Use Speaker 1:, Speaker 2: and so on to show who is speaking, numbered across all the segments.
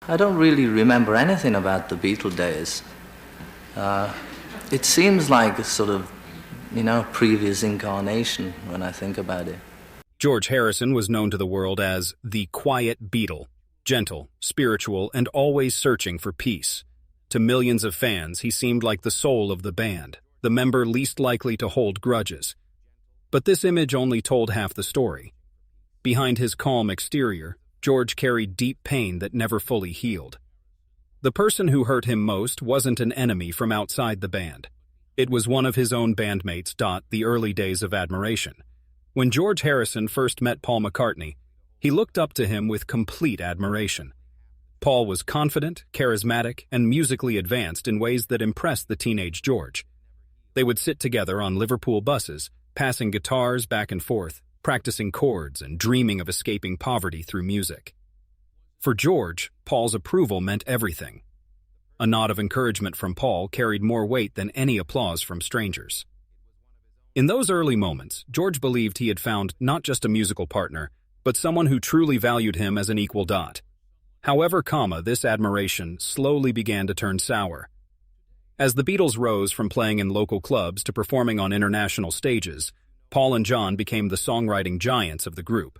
Speaker 1: I don't really remember anything about the Beatle days. It seems like a sort of, previous incarnation when I think about it.
Speaker 2: George Harrison was known to the world as the quiet Beatle, gentle, spiritual, and always searching for peace. To millions of fans, he seemed like the soul of the band, the member least likely to hold grudges. But this image only told half the story. Behind his calm exterior, George carried deep pain that never fully healed. The person who hurt him most wasn't an enemy from outside the band. It was one of his own bandmates. The early days of admiration. When George Harrison first met Paul McCartney, he looked up to him with complete admiration. Paul was confident, charismatic, and musically advanced in ways that impressed the teenage George. They would sit together on Liverpool buses, passing guitars back and forth, practicing chords and dreaming of escaping poverty through music. For George, Paul's approval meant everything. A nod of encouragement from Paul carried more weight than any applause from strangers. In those early moments, George believed he had found not just a musical partner, but someone who truly valued him as an equal. However, this admiration slowly began to turn sour. As the Beatles rose from playing in local clubs to performing on international stages, Paul and John became the songwriting giants of the group.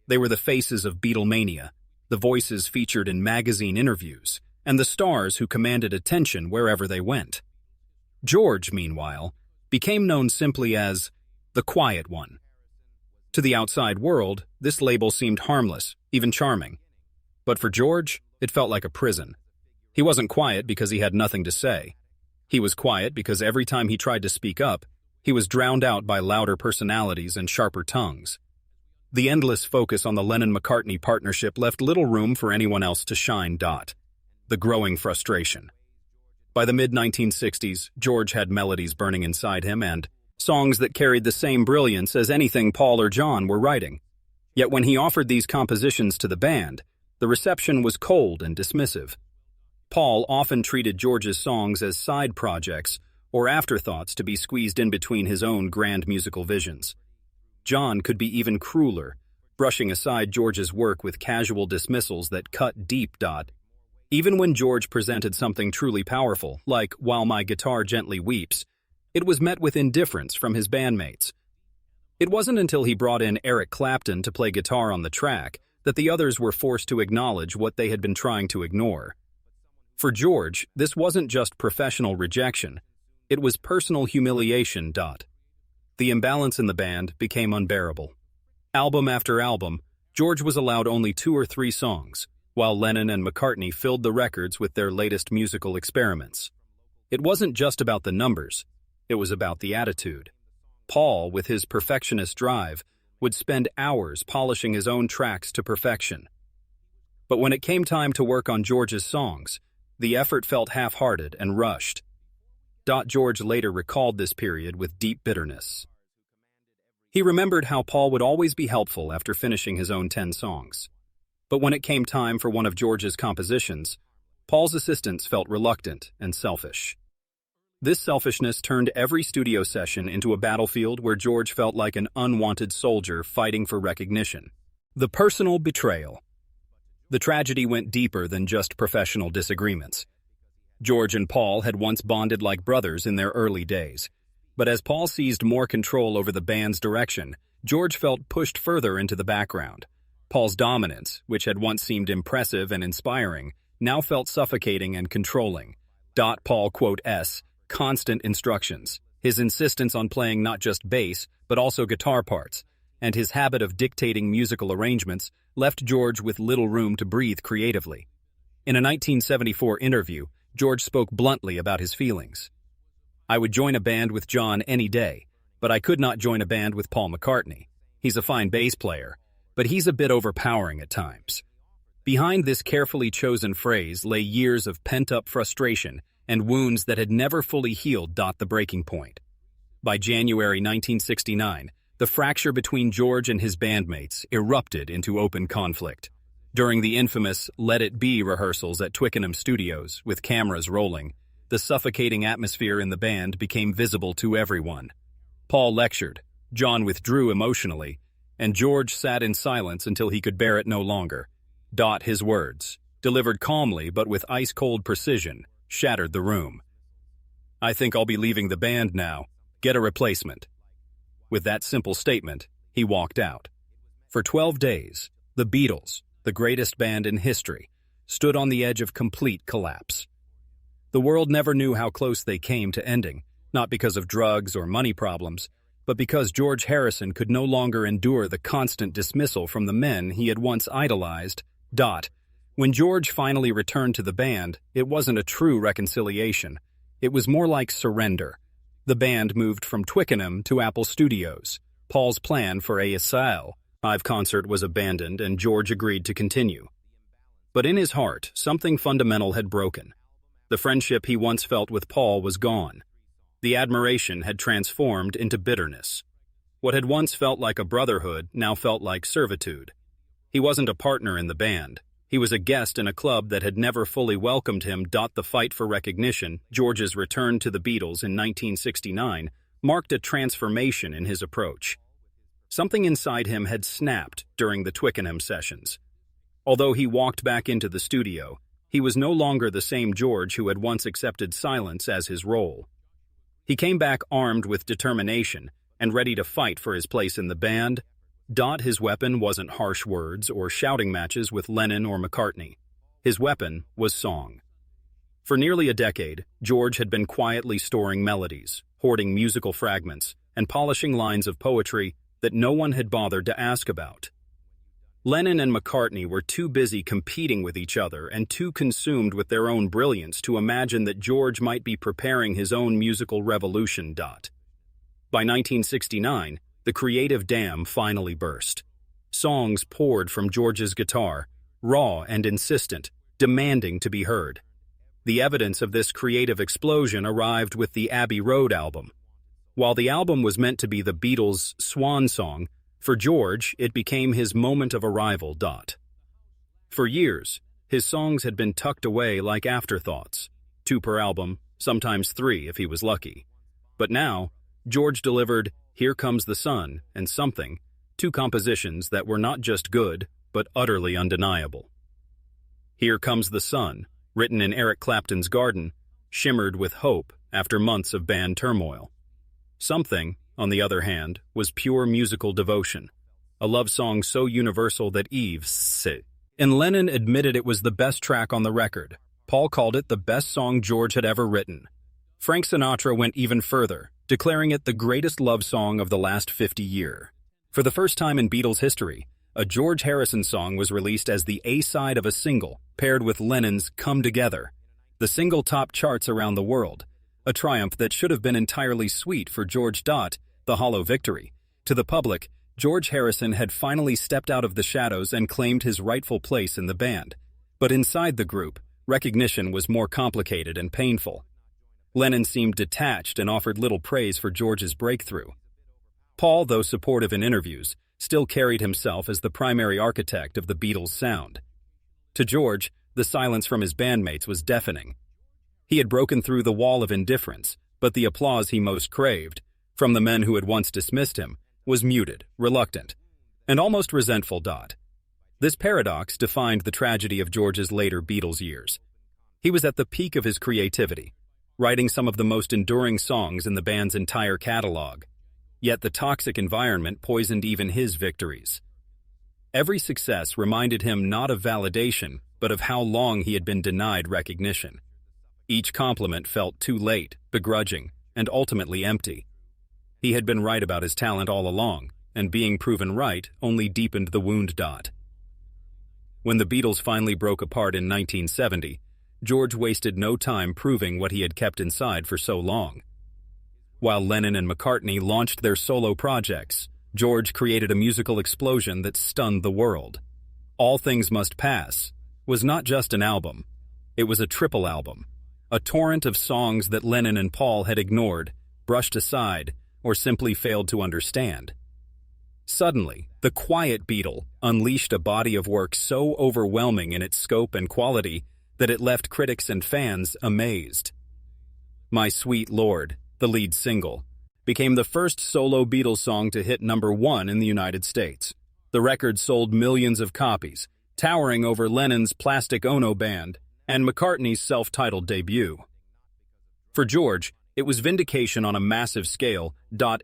Speaker 2: They were the faces of Beatlemania, the voices featured in magazine interviews, and the stars who commanded attention wherever they went. George, meanwhile, became known simply as the Quiet One. To the outside world, this label seemed harmless, even charming. But for George, it felt like a prison. He wasn't quiet because he had nothing to say. He was quiet because every time he tried to speak up, he was drowned out by louder personalities and sharper tongues. The endless focus on the Lennon-McCartney partnership left little room for anyone else to shine. The growing frustration. By the mid-1960s, George had melodies burning inside him and songs that carried the same brilliance as anything Paul or John were writing. Yet when he offered these compositions to the band, the reception was cold and dismissive. Paul often treated George's songs as side projects or afterthoughts to be squeezed in between his own grand musical visions. John could be even crueler, brushing aside George's work with casual dismissals that cut deep. Even when George presented something truly powerful, like While My Guitar Gently Weeps, it was met with indifference from his bandmates. It wasn't until he brought in Eric Clapton to play guitar on the track that the others were forced to acknowledge what they had been trying to ignore. For George, this wasn't just professional rejection. It was personal humiliation. The imbalance in the band became unbearable. Album after album, George was allowed only 2 or 3 songs, while Lennon and McCartney filled the records with their latest musical experiments. It wasn't just about the numbers, it was about the attitude. Paul, with his perfectionist drive, would spend hours polishing his own tracks to perfection. But when it came time to work on George's songs, the effort felt half-hearted and rushed. George later recalled this period with deep bitterness. He remembered how Paul would always be helpful after finishing his own 10 songs. But when it came time for one of George's compositions, Paul's assistants felt reluctant and selfish. This selfishness turned every studio session into a battlefield where George felt like an unwanted soldier fighting for recognition. The personal betrayal. The tragedy went deeper than just professional disagreements. George and Paul had once bonded like brothers in their early days. But as Paul seized more control over the band's direction, George felt pushed further into the background. Paul's dominance, which had once seemed impressive and inspiring, now felt suffocating and controlling. Paul constant instructions, his insistence on playing not just bass, but also guitar parts, and his habit of dictating musical arrangements left George with little room to breathe creatively. In a 1974 interview, George spoke bluntly about his feelings. "I would join a band with John any day, but I could not join a band with Paul McCartney. He's a fine bass player, but he's a bit overpowering at times." Behind this carefully chosen phrase lay years of pent-up frustration and wounds that had never fully healed. The breaking point. By January 1969, the fracture between George and his bandmates erupted into open conflict. During the infamous Let It Be rehearsals at Twickenham Studios, with cameras rolling, the suffocating atmosphere in the band became visible to everyone. Paul lectured, John withdrew emotionally, and George sat in silence until he could bear it no longer. His words, delivered calmly but with ice-cold precision, shattered the room. "I think I'll be leaving the band now. Get a replacement." With that simple statement, he walked out. For 12 days, the Beatles, the greatest band in history, stood on the edge of complete collapse. The world never knew how close they came to ending, not because of drugs or money problems, but because George Harrison could no longer endure the constant dismissal from the men he had once idolized. When George finally returned to the band, it wasn't a true reconciliation. It was more like surrender. The band moved from Twickenham to Apple Studios. Paul's plan for a live concert was abandoned, and George agreed to continue. But in his heart, something fundamental had broken. The friendship he once felt with Paul was gone. The admiration had transformed into bitterness. What had once felt like a brotherhood now felt like servitude. He wasn't a partner in the band. He was a guest in a club that had never fully welcomed him. The fight for recognition, George's return to the Beatles in 1969, marked a transformation in his approach. Something inside him had snapped during the Twickenham sessions. Although he walked back into the studio, he was no longer the same George who had once accepted silence as his role. He came back armed with determination and ready to fight for his place in the band. His weapon wasn't harsh words or shouting matches with Lennon or McCartney. His weapon was song. For nearly a decade, George had been quietly storing melodies, hoarding musical fragments, and polishing lines of poetry that no one had bothered to ask about. Lennon and McCartney were too busy competing with each other and too consumed with their own brilliance to imagine that George might be preparing his own musical revolution. By 1969, the creative dam finally burst. Songs poured from George's guitar, raw and insistent, demanding to be heard. The evidence of this creative explosion arrived with the Abbey Road album. While the album was meant to be the Beatles' swan song, for George, it became his moment of arrival. For years, his songs had been tucked away like afterthoughts, 2 per album, sometimes 3 if he was lucky. But now, George delivered Here Comes the Sun and Something, 2 compositions that were not just good, but utterly undeniable. Here Comes the Sun, written in Eric Clapton's garden, shimmered with hope after months of band turmoil. Something, on the other hand, was pure musical devotion, a love song so universal that and Lennon admitted it was the best track on the record. Paul called it the best song George had ever written. Frank Sinatra went even further, declaring it the greatest love song of the last 50 years. For the first time in Beatles history, a George Harrison song was released as the A-side of a single, paired with Lennon's Come Together. The single topped charts around the world, a triumph that should have been entirely sweet for George. The hollow victory. To the public, George Harrison had finally stepped out of the shadows and claimed his rightful place in the band. But inside the group, recognition was more complicated and painful. Lennon seemed detached and offered little praise for George's breakthrough. Paul, though supportive in interviews, still carried himself as the primary architect of the Beatles' sound. To George, the silence from his bandmates was deafening. He had broken through the wall of indifference, but the applause he most craved, from the men who had once dismissed him, was muted, reluctant, and almost resentful. This paradox defined the tragedy of George's later Beatles years. He was at the peak of his creativity, writing some of the most enduring songs in the band's entire catalog. Yet the toxic environment poisoned even his victories. Every success reminded him not of validation, but of how long he had been denied recognition. Each compliment felt too late, begrudging, and ultimately empty. He had been right about his talent all along, and being proven right only deepened the wound. When the Beatles finally broke apart in 1970, George wasted no time proving what he had kept inside for so long. While Lennon and McCartney launched their solo projects, George created a musical explosion that stunned the world. All Things Must Pass was not just an album. It was a triple album, a torrent of songs that Lennon and Paul had ignored, brushed aside, or simply failed to understand. Suddenly, the Quiet Beatle unleashed a body of work so overwhelming in its scope and quality that it left critics and fans amazed. My Sweet Lord, the lead single, became the first solo Beatles song to hit #1 in the United States. The record sold millions of copies, towering over Lennon's Plastic Ono Band and McCartney's self-titled debut. For George, it was vindication on a massive scale.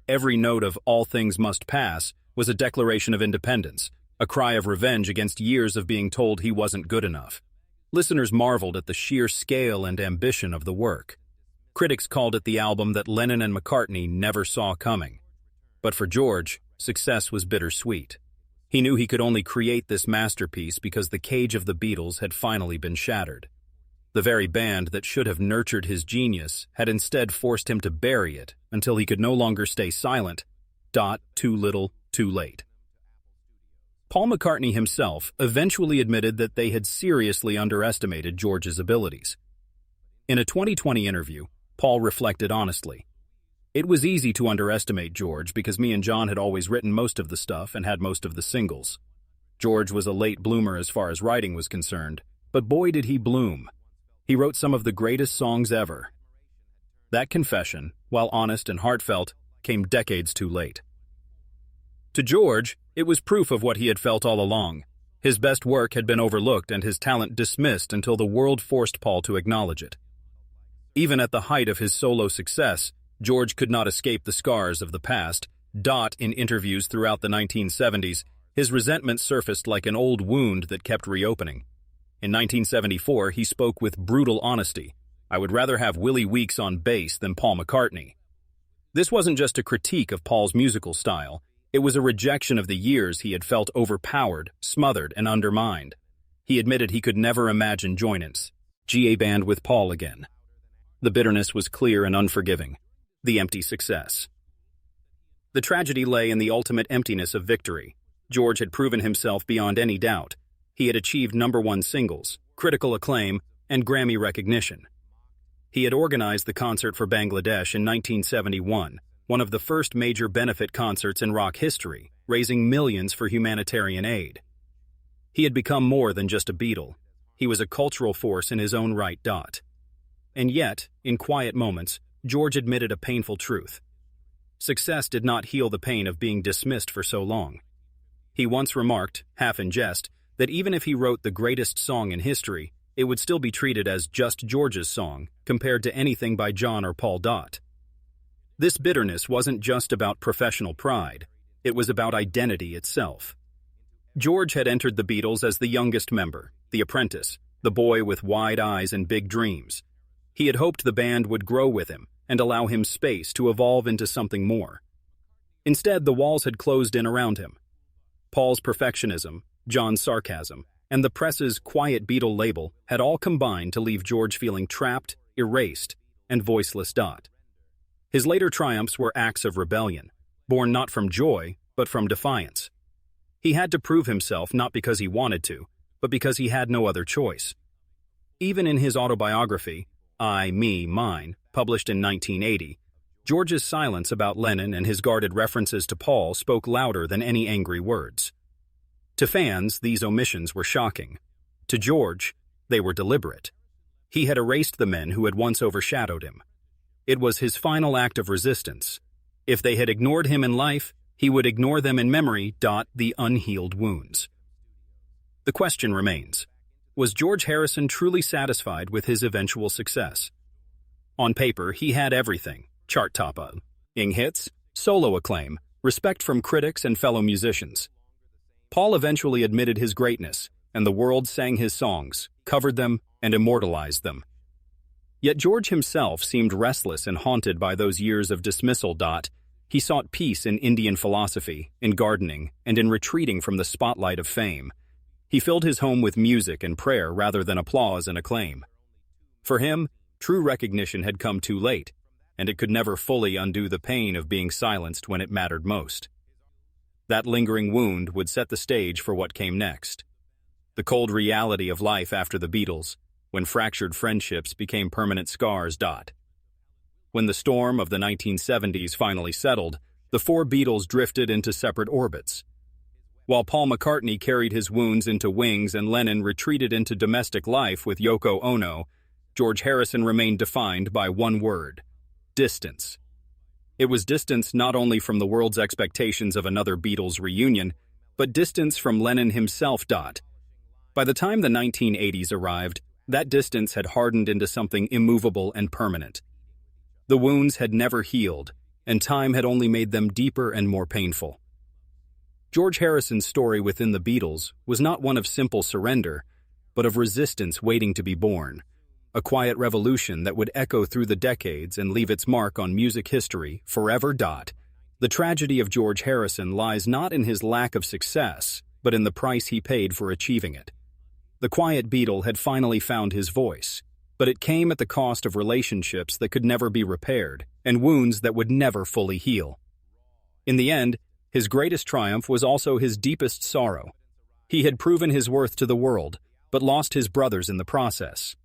Speaker 2: Every note of All Things Must Pass was a declaration of independence, a cry of revenge against years of being told he wasn't good enough. Listeners marveled at the sheer scale and ambition of the work. Critics called it the album that Lennon and McCartney never saw coming. But for George, success was bittersweet. He knew he could only create this masterpiece because the cage of the Beatles had finally been shattered. The very band that should have nurtured his genius had instead forced him to bury it until he could no longer stay silent. Too little, too late. Paul McCartney himself eventually admitted that they had seriously underestimated George's abilities. In a 2020 interview, Paul reflected honestly, "It was easy to underestimate George because me and John had always written most of the stuff and had most of the singles. George was a late bloomer as far as writing was concerned, but boy did he bloom. He wrote some of the greatest songs ever." That confession, while honest and heartfelt, came decades too late. To George, it was proof of what he had felt all along. His best work had been overlooked and his talent dismissed until the world forced Paul to acknowledge it. Even at the height of his solo success, George could not escape the scars of the past. In interviews throughout the 1970s, his resentment surfaced like an old wound that kept reopening. In 1974, he spoke with brutal honesty. "I would rather have Willie Weeks on bass than Paul McCartney." This wasn't just a critique of Paul's musical style. It was a rejection of the years he had felt overpowered, smothered, and undermined. He admitted he could never imagine join-ins, GA band with Paul again. The bitterness was clear and unforgiving. The empty success. The tragedy lay in the ultimate emptiness of victory. George had proven himself beyond any doubt. He had achieved #1 singles, critical acclaim, and Grammy recognition. He had organized the concert for Bangladesh in 1971, one of the first major benefit concerts in rock history, raising millions for humanitarian aid. He had become more than just a Beatle. He was a cultural force in his own right. And yet, in quiet moments, George admitted a painful truth. Success did not heal the pain of being dismissed for so long. He once remarked, half in jest, that even if he wrote the greatest song in history, it would still be treated as just George's song compared to anything by John or Paul. This bitterness wasn't just about professional pride, it was about identity itself. George had entered the Beatles as the youngest member, the apprentice, the boy with wide eyes and big dreams. He had hoped the band would grow with him and allow him space to evolve into something more. Instead, the walls had closed in around him. Paul's perfectionism, John's sarcasm, and the press's quiet Beatle label had all combined to leave George feeling trapped, erased, and voiceless. His later triumphs were acts of rebellion, born not from joy, but from defiance. He had to prove himself not because he wanted to, but because he had no other choice. Even in his autobiography, I, Me, Mine, published in 1980, George's silence about Lennon and his guarded references to Paul spoke louder than any angry words. To fans, these omissions were shocking. To George, they were deliberate. He had erased the men who had once overshadowed him. It was his final act of resistance. If they had ignored him in life, he would ignore them in memory. The unhealed wounds. The question remains, was George Harrison truly satisfied with his eventual success? On paper, he had everything: chart topper, hits, solo acclaim, respect from critics and fellow musicians. Paul eventually admitted his greatness, and the world sang his songs, covered them, and immortalized them. Yet George himself seemed restless and haunted by those years of dismissal. He sought peace in Indian philosophy, in gardening, and in retreating from the spotlight of fame. He filled his home with music and prayer rather than applause and acclaim. For him, true recognition had come too late, and it could never fully undo the pain of being silenced when it mattered most. That lingering wound would set the stage for what came next. The cold reality of life after the Beatles, when fractured friendships became permanent scars. When the storm of the 1970s finally settled, the four Beatles drifted into separate orbits. While Paul McCartney carried his wounds into Wings and Lennon retreated into domestic life with Yoko Ono, George Harrison remained defined by one word: distance. It was distance not only from the world's expectations of another Beatles reunion, but distance from Lennon himself. By the time the 1980s arrived, that distance had hardened into something immovable and permanent. The wounds had never healed, and time had only made them deeper and more painful. George Harrison's story within the Beatles was not one of simple surrender, but of resistance waiting to be born, a quiet revolution that would echo through the decades and leave its mark on music history forever. The tragedy of George Harrison lies not in his lack of success, but in the price he paid for achieving it. The quiet Beatle had finally found his voice, but it came at the cost of relationships that could never be repaired and wounds that would never fully heal. In the end, his greatest triumph was also his deepest sorrow. He had proven his worth to the world, but lost his brothers in the process.